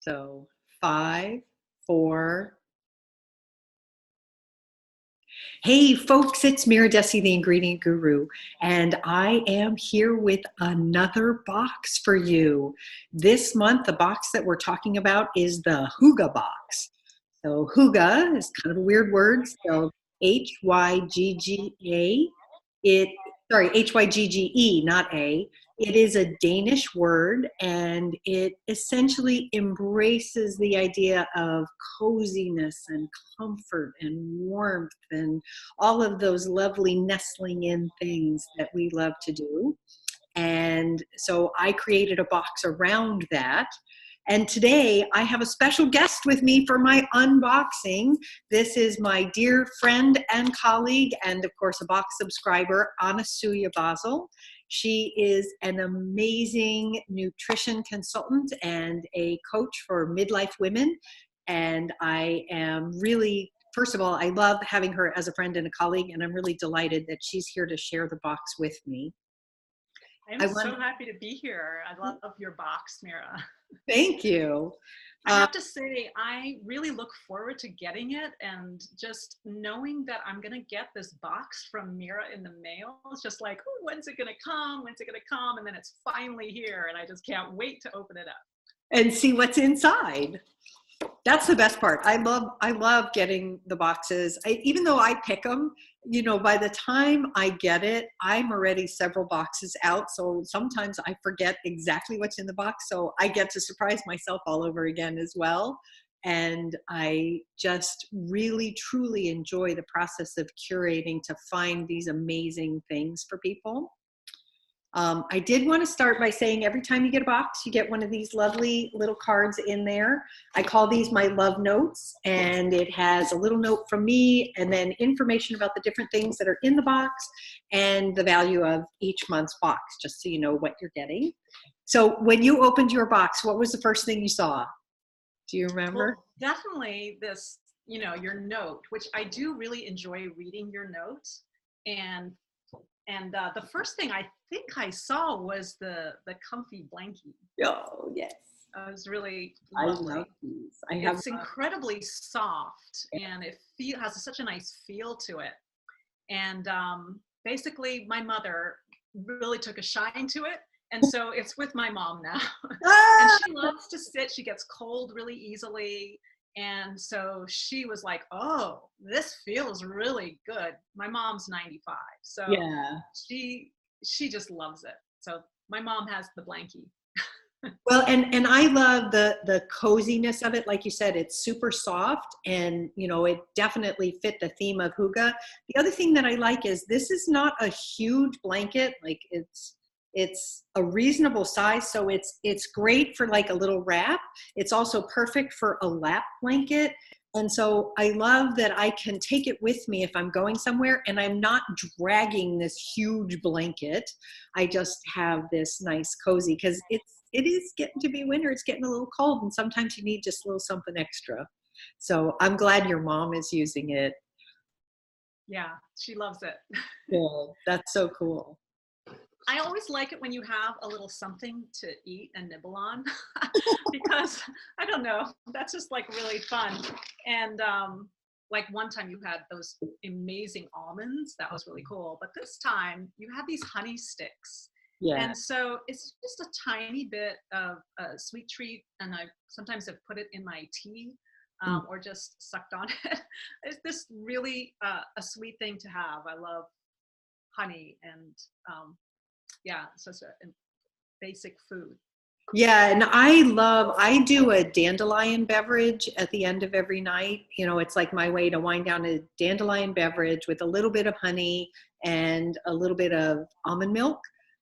So 5, 4. Hey folks, it's Mira, Dessy, the ingredient guru, and I am here with another box for you. This month, the box that we're talking about is the Hygge box. So Hygge is kind of a weird word, spelled H-Y-G-G-A. H-Y-G-G-E, not A. It is a Danish word, and it essentially embraces the idea of coziness and comfort and warmth and all of those lovely nestling in things that we love to do. And so I created a box around that. And today I have a special guest with me for my unboxing. This is my dear friend and colleague, and of course a box subscriber, Anasuya Basil. She is an amazing nutrition consultant and a coach for midlife women. And I am really, first of all, I love having her as a friend and a colleague, and I'm really delighted that she's here to share the box with me. I'm so happy to be here. I love your box, Mira. Thank you. I have to say, I really look forward to getting it, and just knowing that I'm going to get this box from Mira in the mail. It's just like, oh, when's it going to come? When's it going to come? And then it's finally here, and I just can't wait to open it up. And see what's inside. That's the best part. I love getting the boxes. Even though I pick them, you know, by the time I get it, I'm already several boxes out. So sometimes I forget exactly what's in the box. So I get to surprise myself all over again as well. And I just really, truly enjoy the process of curating to find these amazing things for people. I did want to start by saying every time you get a box, you get one of these lovely little cards in there. I call these my love notes, and it has a little note from me and then information about the different things that are in the box and the value of each month's box, just so you know what you're getting. So when you opened your box, what was the first thing you saw? Do you remember? Well, definitely this, you know, your note, which I do really enjoy reading your notes. And the first thing I think I saw was the comfy blankie. Oh, yes. It was really lovely. I love these. It's incredibly soft, and it has such a nice feel to it. And basically, my mother really took a shine to it. And so it's with my mom now. And she loves to sit. She gets cold really easily. And so she was like, oh, this feels really good. My mom's 95. So yeah, she just loves it. So my mom has the blankie. Well, and I love the coziness of it. Like you said, it's super soft, and you know, it definitely fit the theme of Hygge. The other thing that I like is this is not a huge blanket. Like it's a reasonable size, so it's great for like a little wrap. It's also perfect for a lap blanket. And so I love that I can take it with me if I'm going somewhere and I'm not dragging this huge blanket. I just have this nice cozy, because it is getting to be winter. It's getting a little cold, and sometimes you need just a little something extra. So I'm glad your mom is using it. Yeah, she loves it. Yeah, that's so cool. I always like it when you have a little something to eat and nibble on because I don't know, that's just like really fun. And like one time you had those amazing almonds, that was really cool. But this time you had these honey sticks. Yeah. And so it's just a tiny bit of a sweet treat. And I sometimes have put it in my tea or just sucked on it. It's this really a sweet thing to have. I love honey, and yeah, so it's a basic food. Yeah, and I do a dandelion beverage at the end of every night. You know, it's like my way to wind down a dandelion beverage with a little bit of honey and a little bit of almond milk.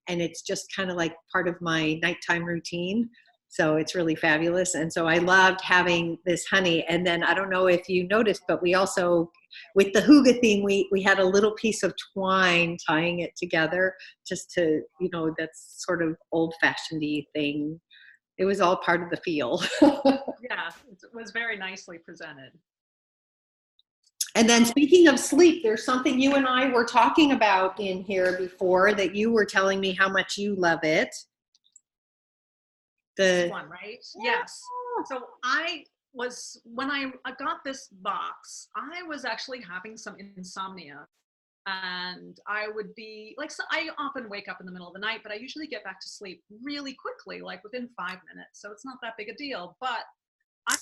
And it's just kind of like part of my nighttime routine. So it's really fabulous. And so I loved having this honey. And then I don't know if you noticed, but we also, with the Hygge theme, we had a little piece of twine tying it together, just to, you know, that's sort of old-fashioned-y thing. It was all part of the feel. Yeah, it was very nicely presented. And then speaking of sleep, there's something you and I were talking about in here before that you were telling me how much you love it. This The one, right? yeah. Yes. So when I got this box, I was actually having some insomnia. And I would be like, so I often wake up in the middle of the night, but I usually get back to sleep really quickly, like within 5 minutes. So it's not that big a deal. But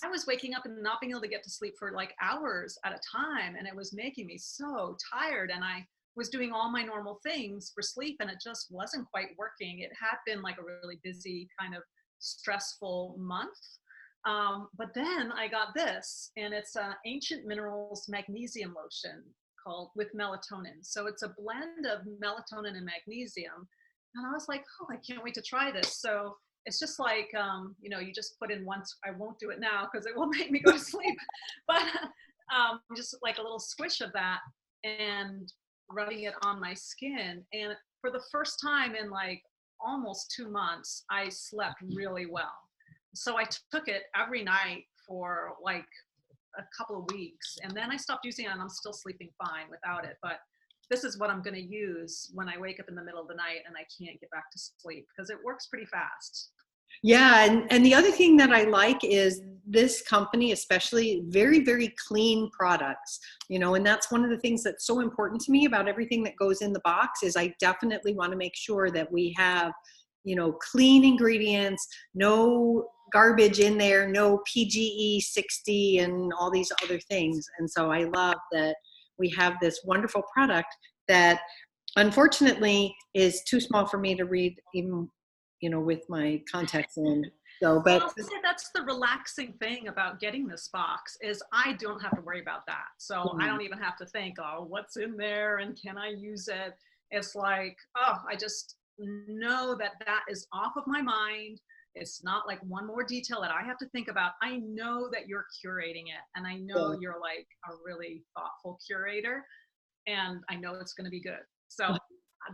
I was waking up and not being able to get to sleep for like hours at a time. And it was making me so tired. And I was doing all my normal things for sleep and it just wasn't quite working. It had been like a really busy, kind of stressful month. But then I got this, and it's Ancient Minerals Magnesium Lotion called with melatonin. So it's a blend of melatonin and magnesium. And I was like, oh, I can't wait to try this. So it's just like, you just put in once. I won't do it now because it will make me go to sleep. But just like a little squish of that and rubbing it on my skin. And for the first time in like almost 2 months, I slept really well. So I took it every night for like a couple of weeks, and then I stopped using it and I'm still sleeping fine without it. But this is what I'm going to use when I wake up in the middle of the night and I can't get back to sleep because it works pretty fast. Yeah, and the other thing that I like is this company, especially very, very clean products, and that's one of the things that's so important to me about everything that goes in the box is I definitely want to make sure that we have, clean ingredients, no garbage in there, no PGE 60 and all these other things. And so I love that we have this wonderful product that unfortunately is too small for me to read even with my contacts in. So, but Well, see, that's the relaxing thing about getting this box is I don't have to worry about that. So I don't even have to think, oh, what's in there and can I use it? It's like, oh, I just know that that is off of my mind. It's not like one more detail that I have to think about. I know that you're curating it and I know yeah. you're like a really thoughtful curator and I know it's going to be good. So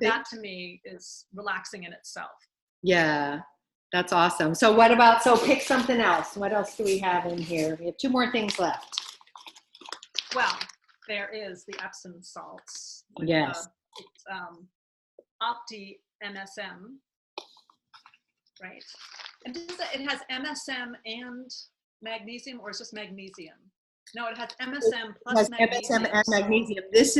that to me is relaxing in itself. Yeah, that's awesome. So pick something else. What else do we have in here? We have two more things left. Well, there is the Epsom salts with Yes. Opti MSM, right? And it has MSM and magnesium, or is just magnesium? No, it has MSM plus It has magnesium. MSM and magnesium. This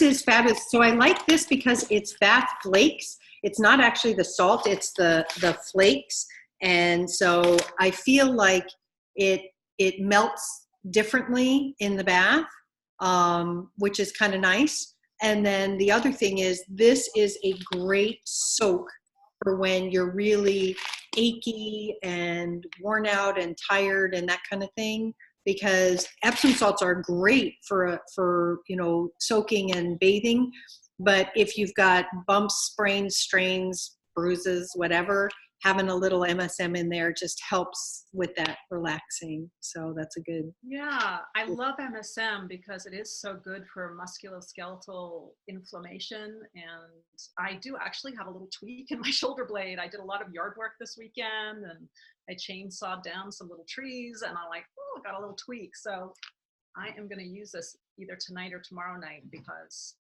is fabulous. So I like this because it's bath flakes. It's not actually the salt, it's the flakes. And so I feel like it melts differently in the bath, which is kind of nice. And then the other thing is this is a great soak for when you're really achy and worn out and tired and that kind of thing, because Epsom salts are great for soaking and bathing. But if you've got bumps, sprains, strains, bruises, whatever, having a little MSM in there just helps with that relaxing. So that's a good. Yeah, I love MSM because it is so good for musculoskeletal inflammation. And I do actually have a little tweak in my shoulder blade. I did a lot of yard work this weekend and I chainsawed down some little trees and I'm like, oh, I got a little tweak. So I am going to use this either tonight or tomorrow night because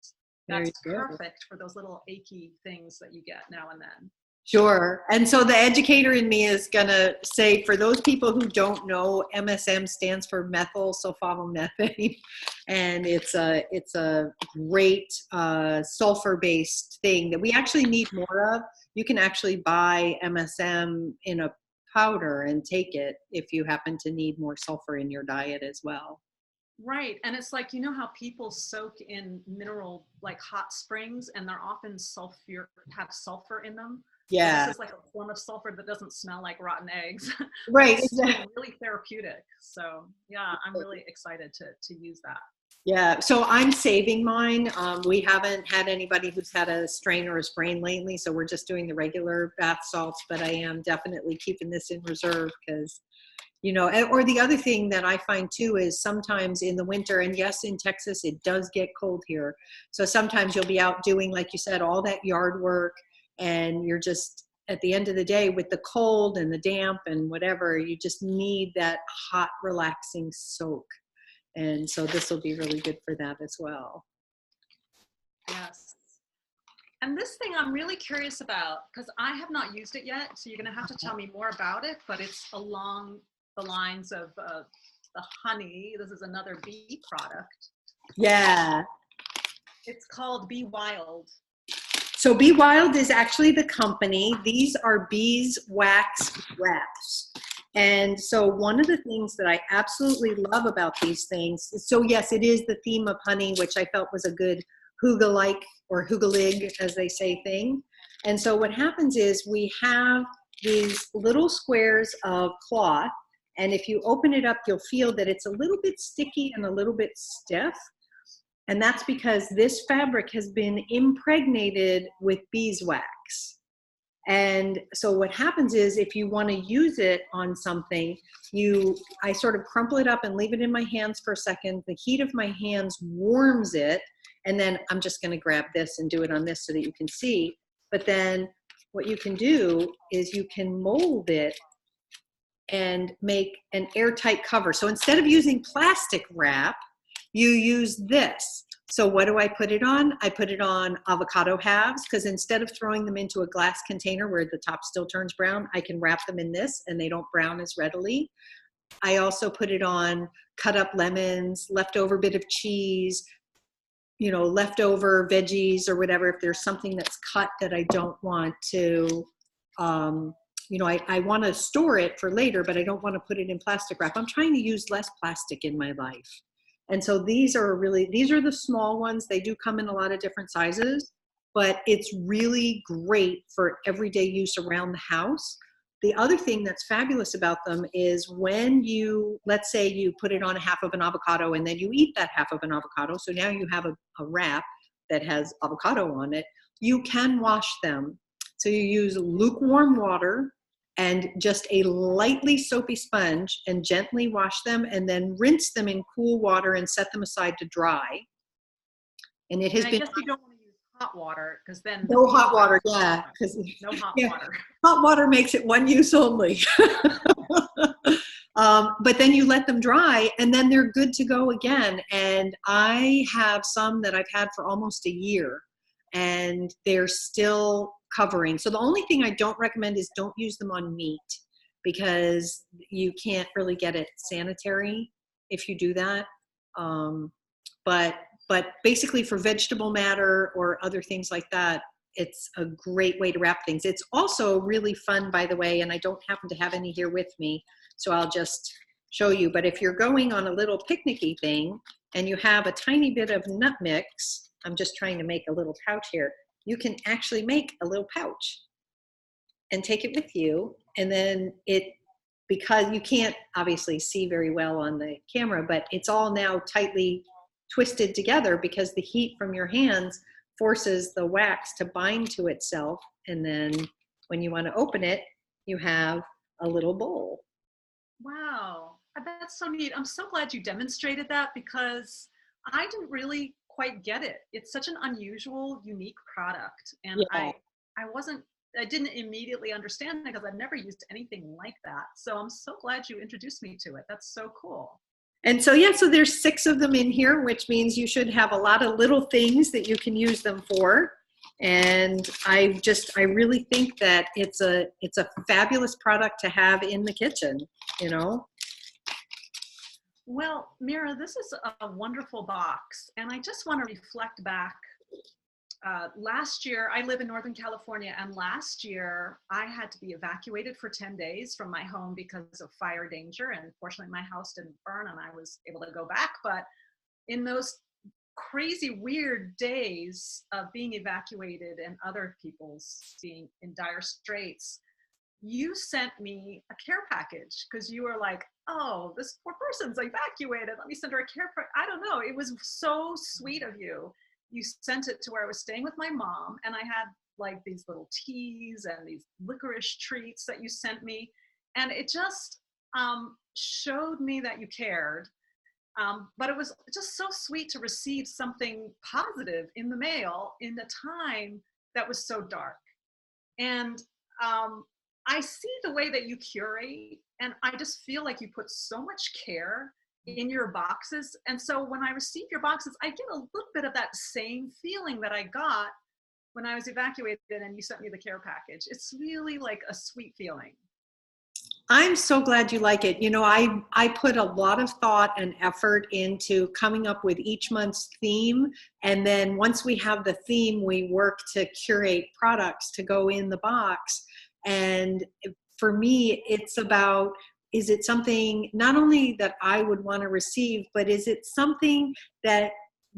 that's perfect for those little achy things that you get now and then. Sure. And so the educator in me is going to say, for those people who don't know, MSM stands for methyl sulfamethane, and it's a great sulfur-based thing that we actually need more of. You can actually buy MSM in a powder and take it if you happen to need more sulfur in your diet as well. Right. And it's like, how people soak in mineral, like hot springs, and they're often have sulfur in them. Yeah. So this is like a form of sulfur that doesn't smell like rotten eggs. Right. It's exactly. Really therapeutic. So yeah, I'm really excited to use that. Yeah, so I'm saving mine. We haven't had anybody who's had a strain or a sprain lately, so we're just doing the regular bath salts, but I am definitely keeping this in reserve because, or the other thing that I find too is sometimes in the winter, and yes, in Texas, it does get cold here. So sometimes you'll be out doing, like you said, all that yard work, and you're just, at the end of the day, with the cold and the damp and whatever, you just need that hot, relaxing soak. And so this will be really good for that as well. Yes. And this thing I'm really curious about because I have not used it yet. So you're going to have to tell me more about it, but it's along the lines of the honey. This is another bee product. Yeah. It's called Be Wild. So Be Wild is actually the company. These are beeswax wraps. And so one of the things that I absolutely love about these things, so yes, it is the theme of honey, which I felt was a good hygge-like or hygge-lig, as they say, thing. And so what happens is we have these little squares of cloth, and if you open it up, you'll feel that it's a little bit sticky and a little bit stiff. And that's because this fabric has been impregnated with beeswax. And so what happens is if you want to use it on something, I sort of crumple it up and leave it in my hands for a second. The heat of my hands warms it. And then I'm just going to grab this and do it on this so that you can see. But then what you can do is you can mold it and make an airtight cover. So instead of using plastic wrap, you use this. So what do I put it on? I put it on avocado halves, because instead of throwing them into a glass container where the top still turns brown, I can wrap them in this and they don't brown as readily. I also put it on cut up lemons, leftover bit of cheese, leftover veggies or whatever. If there's something that's cut that I don't want to, I want to store it for later, but I don't want to put it in plastic wrap. I'm trying to use less plastic in my life. And so these are the small ones. They do come in a lot of different sizes, but it's really great for everyday use around the house. The other thing that's fabulous about them is when let's say you put it on a half of an avocado and then you eat that half of an avocado. So now you have a wrap that has avocado on it. You can wash them. So you use lukewarm water and just a lightly soapy sponge and gently wash them and then rinse them in cool water and set them aside to dry. And it has been— I guess you don't want to use hot water because then— No hot water, yeah. No hot water. Hot water makes it one use only. But then you let them dry and then they're good to go again. And I have some that I've had for almost a year and they're still covering. So the only thing I don't recommend is don't use them on meat because you can't really get it sanitary if you do that. But basically for vegetable matter or other things like that, it's a great way to wrap things. It's also really fun, by the way, and I don't happen to have any here with me, so I'll just show you. But if you're going on a little picnicky thing and you have a tiny bit of nut mix, I'm just trying to make a little pouch here. You can actually make a little pouch and take it with you. And then because you can't obviously see very well on the camera, but it's all now tightly twisted together because the heat from your hands forces the wax to bind to itself. And then when you want to open it, you have a little bowl. Wow, that's so neat. I'm so glad you demonstrated that because I didn't really quite get it. It's such an unusual, unique product. And Yeah. I didn't immediately understand it because I've never used anything like that. So I'm so glad you introduced me to it. That's so cool. And so, yeah, so there's 6 of them in here, which means you should have a lot of little things that you can use them for. And I really think that it's a fabulous product to have in the kitchen, Well, Mira, this is a wonderful box. And I just want to reflect back. Last year, I live in Northern California, and last year I had to be evacuated for 10 days from my home because of fire danger. And fortunately, my house didn't burn and I was able to go back. But in those crazy, weird days of being evacuated and other people's being in dire straits, you sent me a care package because you were like, oh, this poor person's evacuated. Let me send her a care package. I don't know. It was so sweet of you. You sent it to where I was staying with my mom, and I had like these little teas and these licorice treats that you sent me. And it just showed me that you cared. But it was just so sweet to receive something positive in the mail in a time that was so dark. And I see the way that you curate, and I just feel like you put so much care in your boxes. And so when I receive your boxes, I get a little bit of that same feeling that I got when I was evacuated and you sent me the care package. It's really like a sweet feeling. I'm so glad you like it. You know, I put a lot of thought and effort into coming up with each month's theme. And then once we have the theme, we work to curate products to go in the box. And for me, it's about, is it something not only that I would want to receive, but is it something that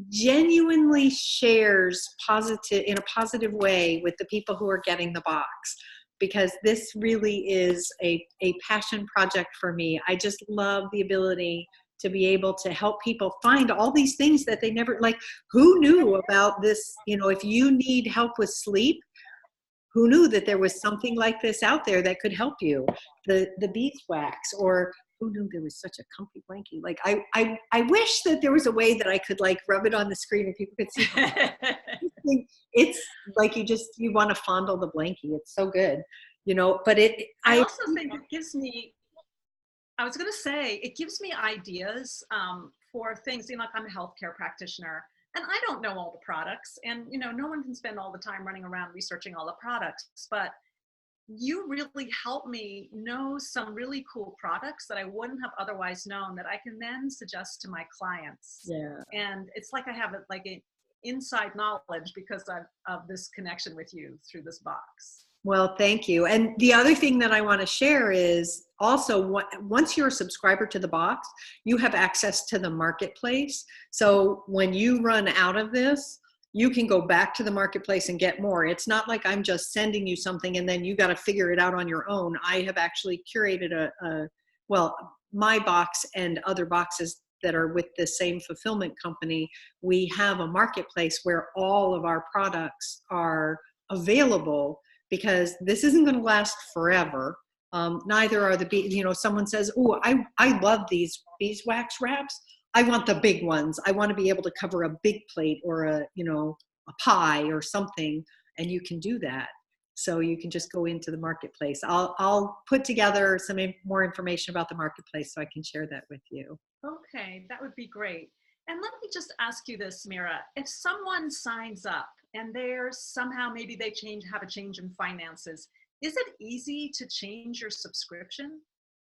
genuinely shares positive in a positive way with the people who are getting the box? Because this really is a passion project for me. I just love the ability to be able to help people find all these things that they never, like, who knew about this? You know, if you need help with sleep, who knew that there was something like this out there that could help you? The beeswax, or who knew there was such a comfy blankie? Like, I wish that there was a way that I could like rub it on the screen and people could see. It's like you want to fondle the blankie. It's so good, you know. But I also think it gives me, I was going to say, it gives me ideas for things. You know, like I'm a healthcare practitioner, and I don't know all the products, and you know, no one can spend all the time running around researching all the products. But you really help me know some really cool products that I wouldn't have otherwise known, that I can then suggest to my clients. Yeah. And it's like I have it like an inside knowledge because of this connection with you through this box. Well, thank you. And the other thing that I want to share is also, once you're a subscriber to the box, you have access to the marketplace. So when you run out of this, you can go back to the marketplace and get more. It's not like I'm just sending you something and then you got to figure it out on your own. I have actually curated well, my box and other boxes that are with the same fulfillment company. We have a marketplace where all of our products are available, because this isn't going to last forever. Neither are you know, someone says, oh, I love these beeswax wraps. I want the big ones. I want to be able to cover a big plate or a pie or something. And you can do that. So you can just go into the marketplace. I'll put together some more information about the marketplace so I can share that with you. Okay, that would be great. And let me just ask you this, Mira. If someone signs up and they're somehow, maybe they have a change in finances, is it easy to change your subscription?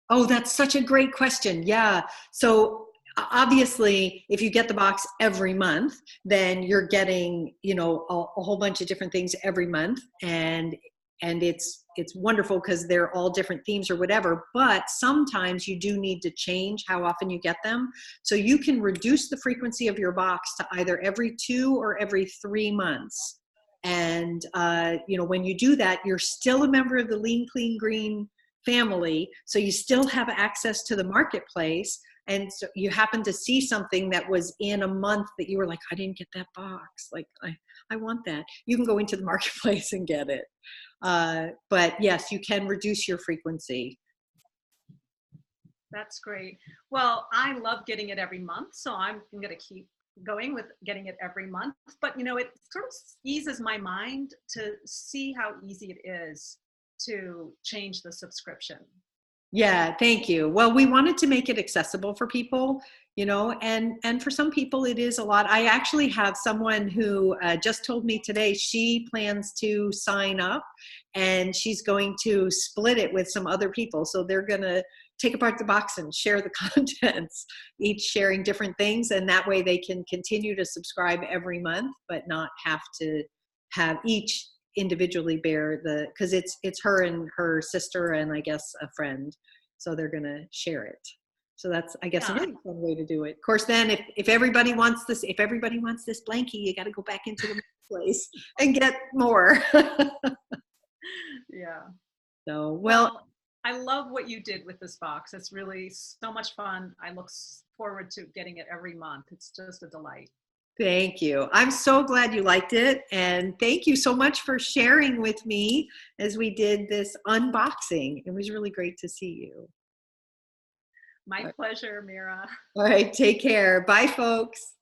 Oh, that's such a great question. Yeah. So obviously, if you get the box every month, then you're getting, you know, a whole bunch of different things every month. And it's wonderful because they're all different themes or whatever. But sometimes you do need to change how often you get them. So you can reduce the frequency of your box to either every 2 or every 3 months. And, you know, when you do that, you're still a member of the Lean, Clean, Green family. So you still have access to the marketplace. And so you happen to see something that was in a month that you were like, I didn't get that box. Like, I want that. You can go into the marketplace and get it. But yes, you can reduce your frequency. That's great. Well, I love getting it every month, so I'm going to keep going with getting it every month. But, you know, it sort of eases my mind to see how easy it is to change the subscription. Yeah, thank you. Well, we wanted to make it accessible for people, you know, and for some people it is a lot. I actually have someone who just told me today she plans to sign up and she's going to split it with some other people. So they're going to take apart the box and share the contents, each sharing different things. And that way they can continue to subscribe every month, but not have to have each individually bear because it's her and her sister and I guess a friend, so they're gonna share it. So that's, I guess, another fun way to do it. Of course, then if everybody wants this blankie, you got to go back into the place and get more. Yeah. So well, I love what you did with this box. It's really so much fun. I look forward to getting it every month. It's just a delight. Thank you. I'm so glad you liked it. And thank you so much for sharing with me as we did this unboxing. It was really great to see you. My pleasure, Mira. All right. Take care. Bye, folks.